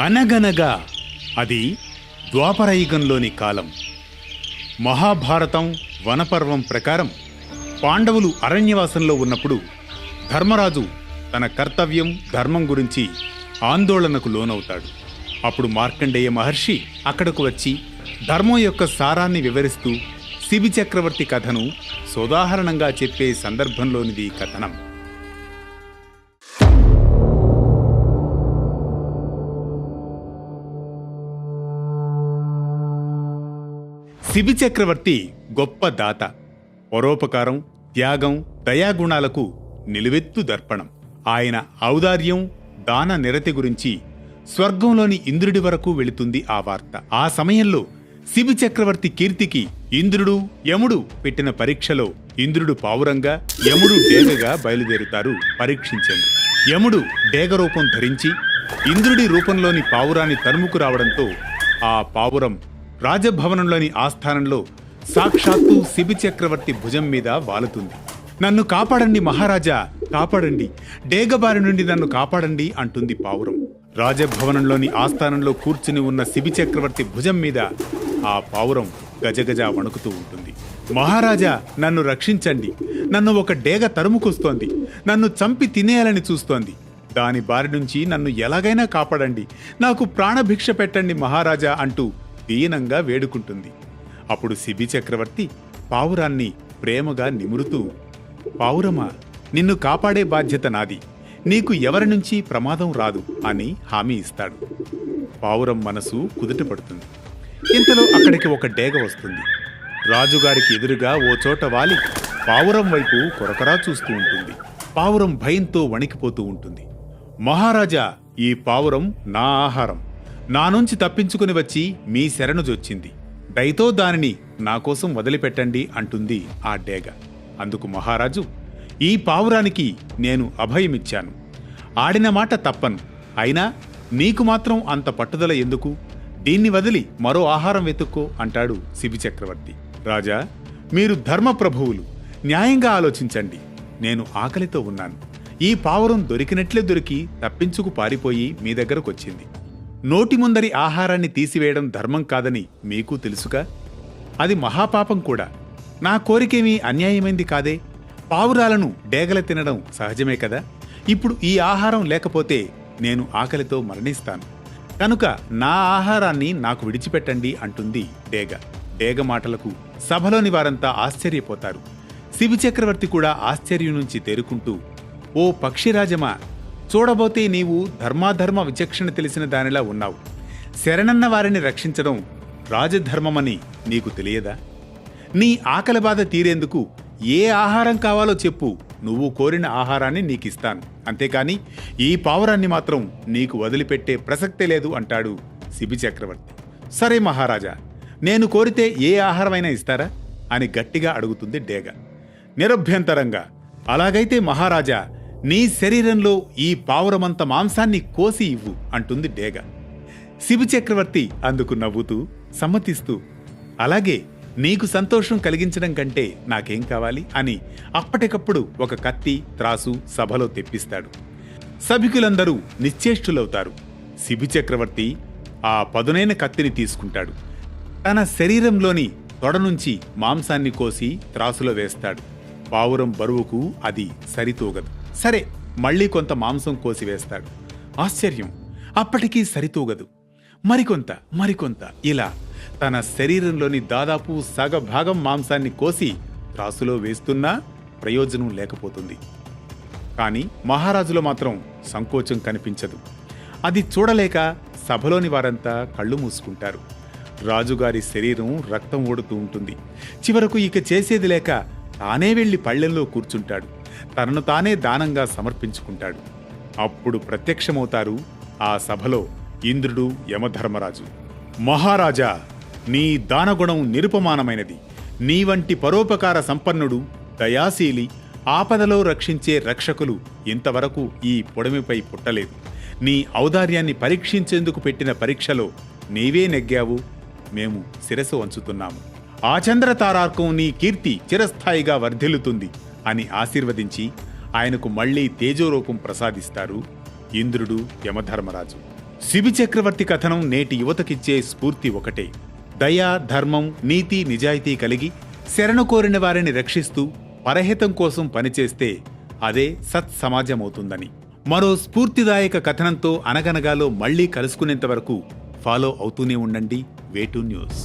అనగనగా అది ద్వాపరయుగంలోని కాలం. మహాభారతం వనపర్వం ప్రకారం పాండవులు అరణ్యవాసంలో ఉన్నప్పుడు ధర్మరాజు తన కర్తవ్యం ధర్మం గురించి ఆందోళనకు లోనవుతాడు. అప్పుడు మార్కండేయ మహర్షి అక్కడకు వచ్చి ధర్మం యొక్క సారాన్ని వివరిస్తూ శిబి చక్రవర్తి కథను సోదాహరణంగా చెప్పే సందర్భంలోనిది కథనం. శిబి చక్రవర్తి గొప్ప దాత, పరోపకారం, త్యాగం, దయాగుణాలకు నిలువెత్తు దర్పణం. ఆయన ఔదార్యం, దాన నిరతి గురించి స్వర్గంలోని ఇంద్రుడి వరకు వెళుతుంది ఆ వార్త. ఆ సమయంలో శిబి చక్రవర్తి కీర్తికి ఇంద్రుడు, యముడు పెట్టిన పరీక్షలో ఇంద్రుడు పావురంగా, యముడు డేగగా బయలుదేరుతారు పరీక్షించేందుకు. యముడు డేగ రూపం ధరించి ఇంద్రుడి రూపంలోని పావురాన్ని తరుముకు రావడంతో ఆ పావురం రాజభవనంలోని ఆస్థానంలో సాక్షాత్తు శిబి చక్రవర్తి భుజం మీద వాలుతుంది. నన్ను కాపాడండి మహారాజా, కాపాడండి, డేగబారి నుండి నన్ను కాపాడండి అంటుంది పావురం. రాజభవనంలోని ఆస్థానంలో కూర్చుని ఉన్న శిబి చక్రవర్తి భుజం మీద ఆ పావురం గజగజ వణుకుతూ ఉంటుంది. మహారాజా, నన్ను రక్షించండి, నన్ను ఒక డేగ తరుముకొస్తోంది, నన్ను చంపి తినేయాలని చూస్తోంది, దాని బారి నుంచి నన్ను ఎలాగైనా కాపాడండి, నాకు ప్రాణభిక్ష పెట్టండి మహారాజా అంటూ దీనంగా వేడుకుంటుంది. అప్పుడు శిబి చక్రవర్తి పావురాన్ని ప్రేమగా నిమురుతూ, పావురమా, నిన్ను కాపాడే బాధ్యత నాది, నీకు ఎవరి నుంచి ప్రమాదం రాదు అని హామీ ఇస్తాడు. పావురం మనసు కుదుటపడుతుంది. ఇంతలో అక్కడికి ఒక డేగ వస్తుంది. రాజుగారికి ఎదురుగా ఓ చోట వాలి పావురం వైపు కొరకరా చూస్తూ ఉంటుంది. పావురం భయంతో వణికిపోతూ ఉంటుంది. మహారాజా, ఈ పావురం నా ఆహారం, నా నుంచి తప్పించుకుని వచ్చి మీ శరణుజొచ్చింది, దయతో దానిని నా కోసం వదిలిపెట్టండి అంటుంది ఆ డేగ. అందుకు మహారాజు, ఈ పావురానికి నేను అభయమిచ్చాను, ఆడిన మాట తప్పను, అయినా నీకు మాత్రం అంత పట్టుదల ఎందుకు, దీన్ని వదిలి మరో ఆహారం వెతుక్కో అంటాడు శిబి చక్రవర్తి. రాజా, మీరు ధర్మప్రభువులు, న్యాయంగా ఆలోచించండి, నేను ఆకలితో ఉన్నాను, ఈ పావురం దొరికినట్లే దొరికి తప్పించుకు పారిపోయి మీ దగ్గరకొచ్చింది. నోటి ముందరి ఆహారాన్ని తీసివేయడం ధర్మం కాదని మీకు తెలుసుగా, అది మహాపాపం కూడా. నా కోరికేమీ అన్యాయమైంది కాదే, పావురాలను డేగల తినడం సహజమే కదా, ఇప్పుడు ఈ ఆహారం లేకపోతే నేను ఆకలితో మరణిస్తాను, కనుక నా ఆహారాన్ని నాకు విడిచిపెట్టండి అంటుంది డేగ. డేగ మాటలకు సభలోని వారంతా ఆశ్చర్యపోతారు. శిబి చక్రవర్తి కూడా ఆశ్చర్యం నుంచి తేరుకుంటూ, ఓ పక్షిరాజమా, చూడబోతే నీవు ధర్మాధర్మ విచక్షణ తెలిసిన దానిలా ఉన్నావు, శరణన్న వారిని రక్షించడం రాజధర్మమని నీకు తెలియదా? నీ ఆకలి బాధ తీరేందుకు ఏ ఆహారం కావాలో చెప్పు, నువ్వు కోరిన ఆహారాన్ని నీకిస్తాను, అంతేకాని ఈ పావురాన్ని మాత్రం నీకు వదిలిపెట్టే ప్రసక్తే లేదు అంటాడు శిబి చక్రవర్తి. సరే మహారాజా, నేను కోరితే ఏ ఆహారమైనా ఇస్తారా అని గట్టిగా అడుగుతుంది డేగ. నిరభ్యంతరంగా, అలాగైతే మహారాజా, నీ శరీరంలో ఈ పావురమంత మాంసాన్ని కోసి ఇవ్వు అంటుంది డేగ. శిబి చక్రవర్తి అందుకు నవ్వుతూ సమ్మతిస్తూ, అలాగే, నీకు సంతోషం కలిగించడం కంటే నాకేం కావాలి అని అప్పటికప్పుడు ఒక కత్తి, త్రాసు సభలో తెప్పిస్తాడు. సభికులందరూ నిశ్చేష్టులవుతారు. శిబి చక్రవర్తి ఆ పదునైన కత్తిని తీసుకుంటాడు. తన శరీరంలోని తొడ నుంచి మాంసాన్ని కోసి త్రాసులో వేస్తాడు. పావురం బరువుకు అది సరితూగదు. సరే, మళ్లీ కొంత మాంసం కోసివేస్తాడు. ఆశ్చర్యం, అప్పటికీ సరితూగదు. మరికొంత ఇలా తన శరీరంలోని దాదాపు సగభాగం మాంసాన్ని కోసి త్రాసులో వేస్తున్నా ప్రయోజనం లేకపోతుంది. కాని మహారాజులో మాత్రం సంకోచం కనిపించదు. అది చూడలేక సభలోని వారంతా కళ్ళు మూసుకుంటారు. రాజుగారి శరీరం రక్తం ఓడుతూ ఉంటుంది. చివరకు ఇక చేసేది లేక తానే వెళ్లి పళ్ళెంలో కూర్చుంటాడు. తనను తానే దానంగా సమర్పించుకుంటాడు. అప్పుడు ప్రత్యక్షమవుతారు ఆ సభలో ఇంద్రుడు, యమధర్మరాజు. మహారాజా, నీ దానగుణం నిరుపమానమైనది. నీ వంటి పరోపకార సంపన్నుడు, దయాశీలి, ఆపదలో రక్షించే రక్షకులు ఇంతవరకు ఈ పొడమిపై పుట్టలేదు. నీ ఔదార్యాన్ని పరీక్షించేందుకు పెట్టిన పరీక్షలో నీవే నెగ్గావు. మేము శిరస్సు వంచుతున్నాము. ఆ చంద్రతారార్కం నీ కీర్తి చిరస్థాయిగా వర్ధిల్లుతుంది అని ఆశీర్వదించి ఆయనకు మళ్లీ తేజోరూపం ప్రసాదిస్తారు ఇంద్రుడు, యమధర్మరాజు. శిబి చక్రవర్తి కథనం నేటి యువతకిచ్చే స్ఫూర్తి ఒకటే: దయ, ధర్మం, నీతి, నిజాయితీ కలిగి శరణు కోరిన వారిని రక్షిస్తూ పరహితం కోసం పనిచేస్తే అదే సత్సమాజమవుతుందని. మరో స్ఫూర్తిదాయక కథనంతో అనగనగాలో మళ్లీ కలుసుకునేంత వరకు ఫాలో అవుతూనే ఉండండి వేటూ న్యూస్.